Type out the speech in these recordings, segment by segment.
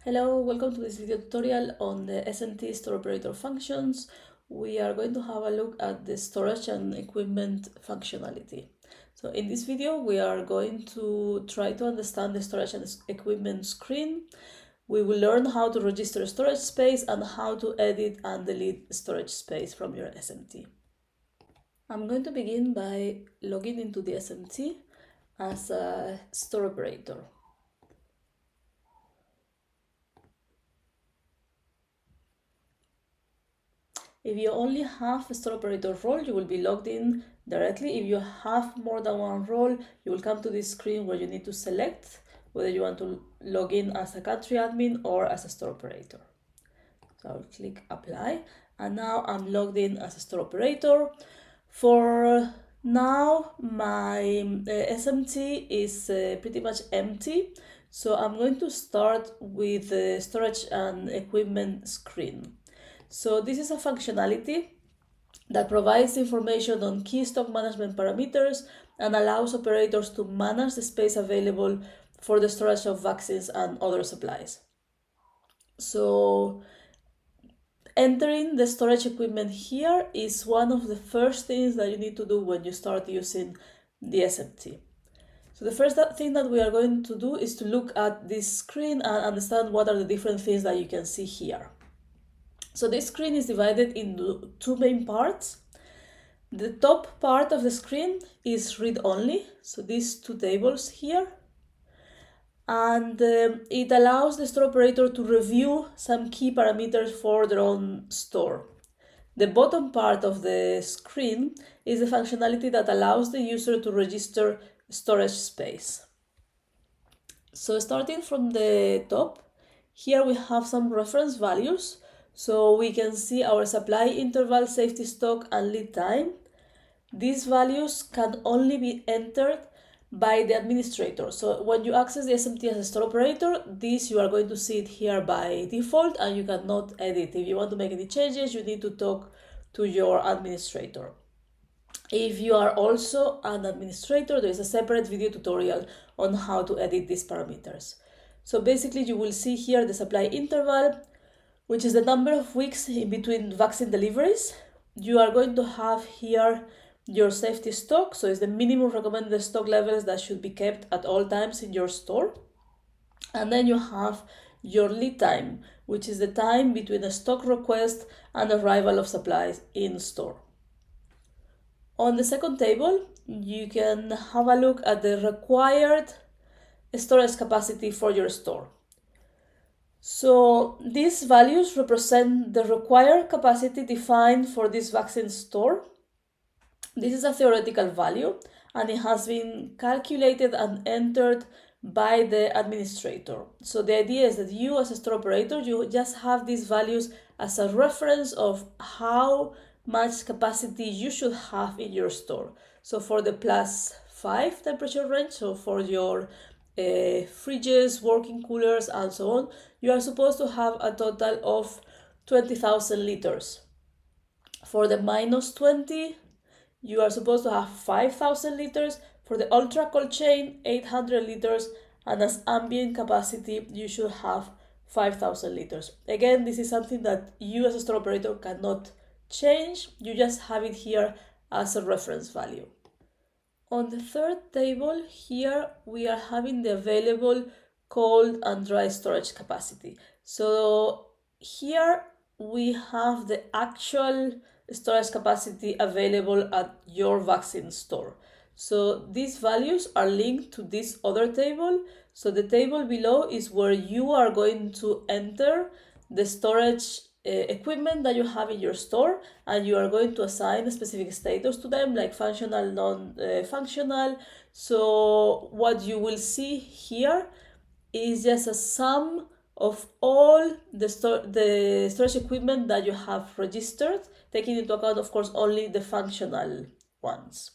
Hello, welcome to this video tutorial on the SMT store operator functions. We are going to have a look at the storage and equipment functionality. So in this video, we are going to try to understand the storage and equipment screen. We will learn how to register storage space and how to edit and delete storage space from your SMT. I'm going to begin by logging into the SMT as a store operator. If you only have a store operator role, you will be logged in directly. If you have more than one role, you will come to this screen where you need to select whether you want to log in as a country admin or as a store operator. So I'll click apply, and now I'm logged in as a store operator. For now, my SMT is pretty much empty, so I'm going to start with the storage and equipment screen. So this is a functionality that provides information on key stock management parameters and allows operators to manage the space available for the storage of vaccines and other supplies. So entering the storage equipment here is one of the first things that you need to do when you start using the SMT. So the first thing that we are going to do is to look at this screen and understand what are the different things that you can see here. So this screen is divided into two main parts. The top part of the screen is read-only, so these two tables here. And it allows the store operator to review some key parameters for their own store. The bottom part of the screen is the functionality that allows the user to register storage space. So starting from the top, here we have some reference values. So we can see our supply interval, safety stock, and lead time. These values can only be entered by the administrator. So when you access the SMT as a store operator, this you are going to see it here by default, and you cannot edit. If you want to make any changes, you need to talk to your administrator. If you are also an administrator, there is a separate video tutorial on how to edit these parameters. So basically you will see here the supply interval, which is the number of weeks in between vaccine deliveries. You are going to have here your safety stock, so it's the minimum recommended stock levels that should be kept at all times in your store. And then you have your lead time, which is the time between a stock request and arrival of supplies in store. On the second table, you can have a look at the required storage capacity for your store. So these values represent the required capacity defined for this vaccine store. This is a theoretical value, and it has been calculated and entered by the administrator. So the idea is that you as a store operator, you just have these values as a reference of how much capacity you should have in your store. So for the +5 temperature range, so for your fridges, working coolers, and so on, you are supposed to have a total of 20,000 liters. For the -20, you are supposed to have 5,000 liters. For the ultra cold chain, 800 liters, and as ambient capacity, you should have 5,000 liters. Again, this is something that you as a store operator cannot change. You just have it here as a reference value. On the third table here, we are having the available cold and dry storage capacity. So here we have the actual storage capacity available at your vaccine store. So these values are linked to this other table. So the table below is where you are going to enter the storage equipment that you have in your store, and you are going to assign a specific status to them, like functional, non-functional. So what you will see here is just a sum of all the storage equipment that you have registered, taking into account, of course, only the functional ones.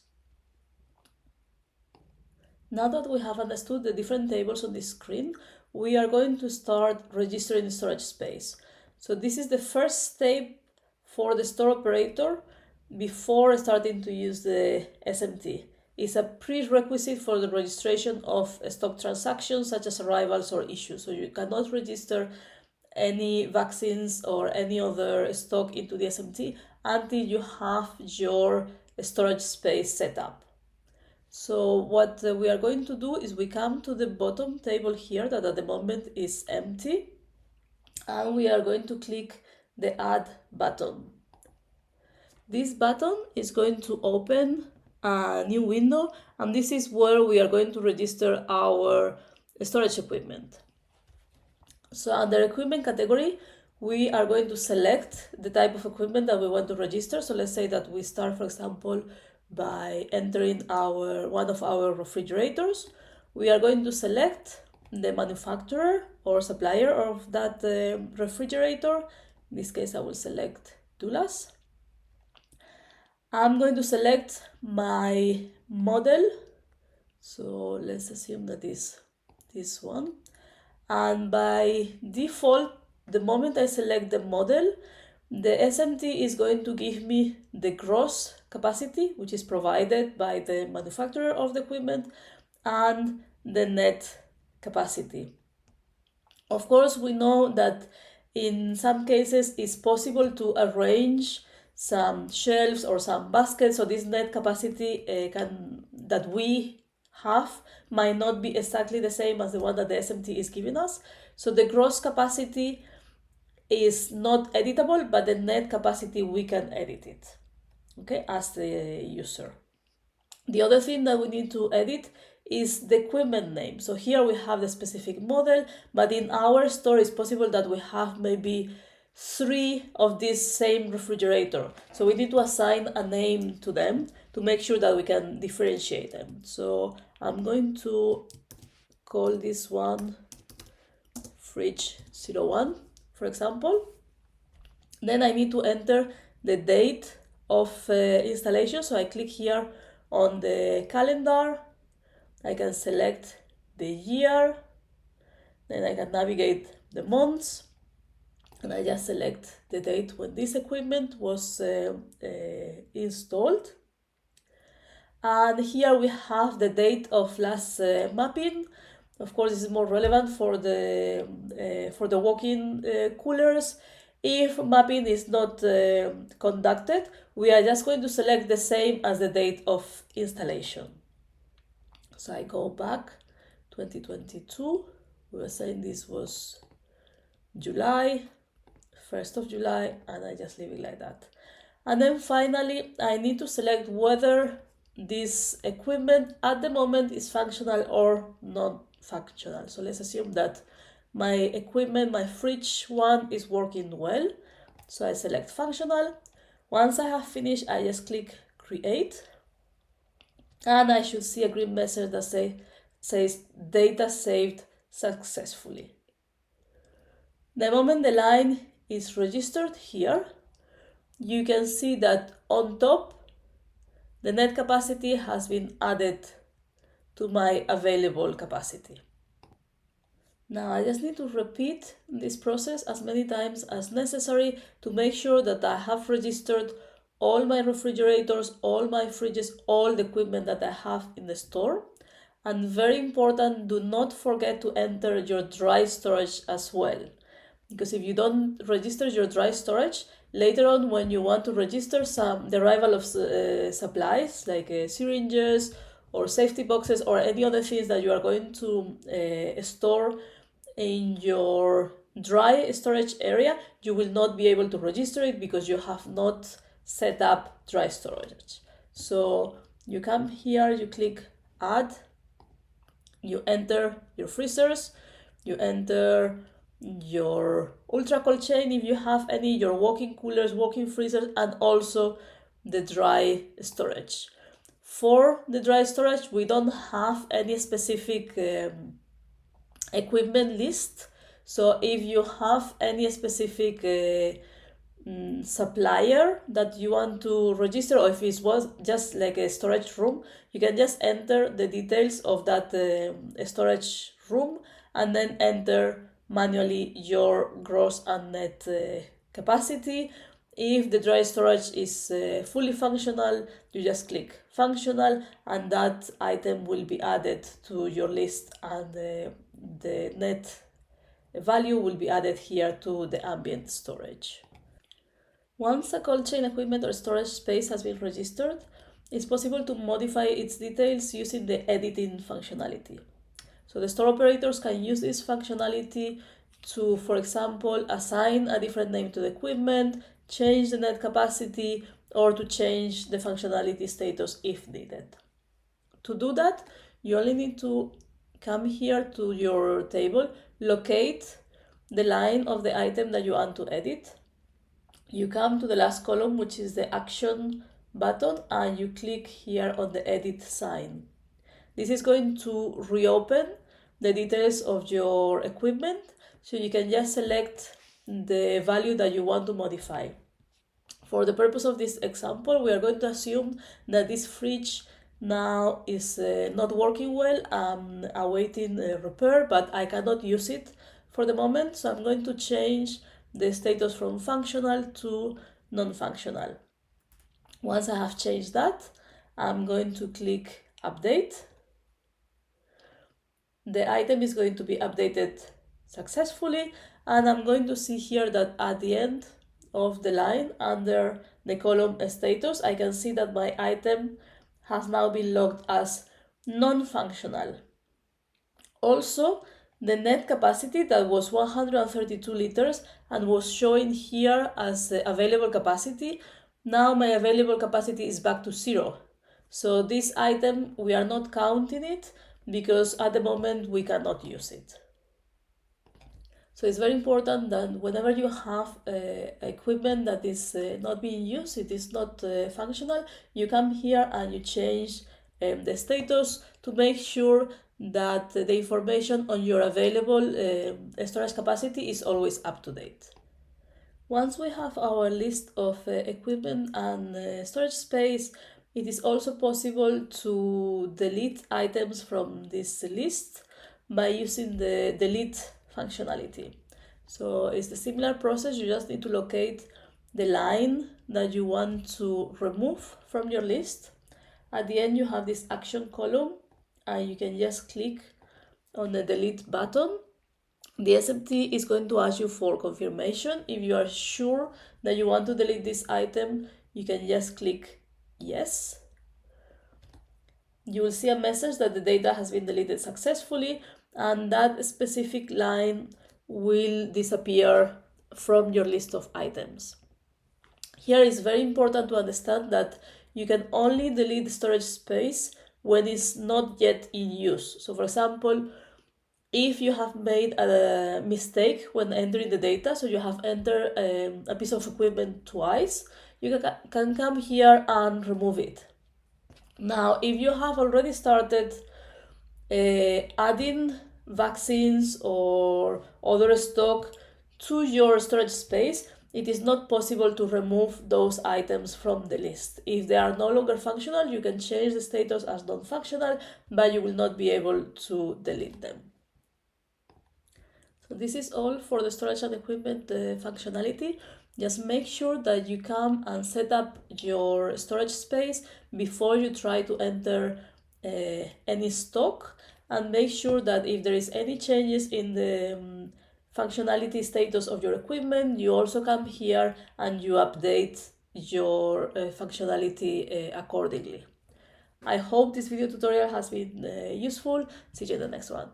Now that we have understood the different tables on this screen, we are going to start registering storage space. So this is the first step for the store operator before starting to use the SMT. is a prerequisite for the registration of stock transactions such as arrivals or issues. So you cannot register any vaccines or any other stock into the SMT until you have your storage space set up. So what we are going to do is we come to the bottom table here that at the moment is empty, and we are going to click the Add button. This button is going to open a new window, and this is where we are going to register our storage equipment. So under equipment category, we are going to select the type of equipment that we want to register. So let's say that we start, for example, by entering one of our refrigerators. We are going to select the manufacturer or supplier of that refrigerator. In this case, I will select Doulas. I'm going to select my model. So let's assume that is this one. And by default, the moment I select the model, the SMT is going to give me the gross capacity, which is provided by the manufacturer of the equipment, and the net capacity. Of course, we know that in some cases it's possible to arrange some shelves or some baskets, so this net capacity that we have might not be exactly the same as the one that the SMT is giving us. So the gross capacity is not editable, but the net capacity we can edit it, okay, as the user. The other thing that we need to edit is the equipment name. So here we have the specific model, but in our store it's possible that we have maybe 3 of this same refrigerator. So we need to assign a name to them to make sure that we can differentiate them. So I'm going to call this one Fridge 01, for example. Then I need to enter the date of installation. So I click here on the calendar. I can select the year. Then I can navigate the months. And I just select the date when this equipment was installed. And here we have the date of last mapping. Of course, this is more relevant for the walk-in coolers. If mapping is not conducted, we are just going to select the same as the date of installation. So I go back 2022. We were saying this was July, 1st of July, and I just leave it like that. And then finally, I need to select whether this equipment at the moment is functional or not functional. So let's assume that my equipment, my fridge one, is working well. So I select functional. Once I have finished, I just click create. And I should see a green message that says data saved successfully. The moment the line is registered here, you can see that on top, the net capacity has been added to my available capacity. Now I just need to repeat this process as many times as necessary to make sure that I have registered all my refrigerators, all my fridges, all the equipment that I have in the store. And very important, do not forget to enter your dry storage as well. Because if you don't register your dry storage, later on when you want to register the arrival of supplies like syringes or safety boxes or any other things that you are going to store in your dry storage area, you will not be able to register it because you have not set up dry storage. So you come here, you click add, you enter your freezers, you enter your ultra cold chain if you have any, your walk-in coolers, walk-in freezers, and also the dry storage. For the dry storage, we don't have any specific equipment list. So if you have any specific supplier that you want to register, or if it was just like a storage room, you can just enter the details of that storage room and then enter manually your gross and net capacity. If the dry storage is fully functional, you just click functional and that item will be added to your list, and the net value will be added here to the ambient storage. Once a cold chain equipment or storage space has been registered, it's possible to modify its details using the editing functionality. So the store operators can use this functionality to, for example, assign a different name to the equipment, change the net capacity, or to change the functionality status if needed. To do that, you only need to come here to your table, locate the line of the item that you want to edit. You come to the last column, which is the action button, and you click here on the edit sign. This is going to reopen the details of your equipment, so you can just select the value that you want to modify. For the purpose of this example, we are going to assume that this fridge now is not working well. I'm awaiting repair, but I cannot use it for the moment, so I'm going to change the status from functional to non-functional. Once I have changed that, I'm going to click update. The item is going to be updated successfully, and I'm going to see here that at the end of the line under the column status, I can see that my item has now been logged as non-functional. Also, the net capacity that was 132 liters and was showing here as available capacity, now my available capacity is back to 0. So this item, we are not counting it because at the moment we cannot use it. So it's very important that whenever you have equipment that is not being used, it is not functional, you come here and you change the status to make sure that the information on your available storage capacity is always up to date. Once we have our list of equipment and storage space, it is also possible to delete items from this list by using the delete functionality. So it's a similar process. You just need to locate the line that you want to remove from your list. At the end, you have this action column, and you can just click on the delete button. The SMT is going to ask you for confirmation. If you are sure that you want to delete this item, you can just click yes. You will see a message that the data has been deleted successfully, and that specific line will disappear from your list of items. Here is very important to understand that you can only delete storage space when it's not yet in use. So for example, if you have made a mistake when entering the data, so you have entered a piece of equipment twice, you can come here and remove it. Now, if you have already started adding vaccines or other stock to your storage space, it is not possible to remove those items from the list. If they are no longer functional, you can change the status as non-functional, but you will not be able to delete them. So this is all for the storage and equipment functionality. Just make sure that you come and set up your storage space before you try to enter any stock, and make sure that if there is any changes in the functionality status of your equipment, you also come here and you update your functionality accordingly. I hope this video tutorial has been useful. See you in the next one.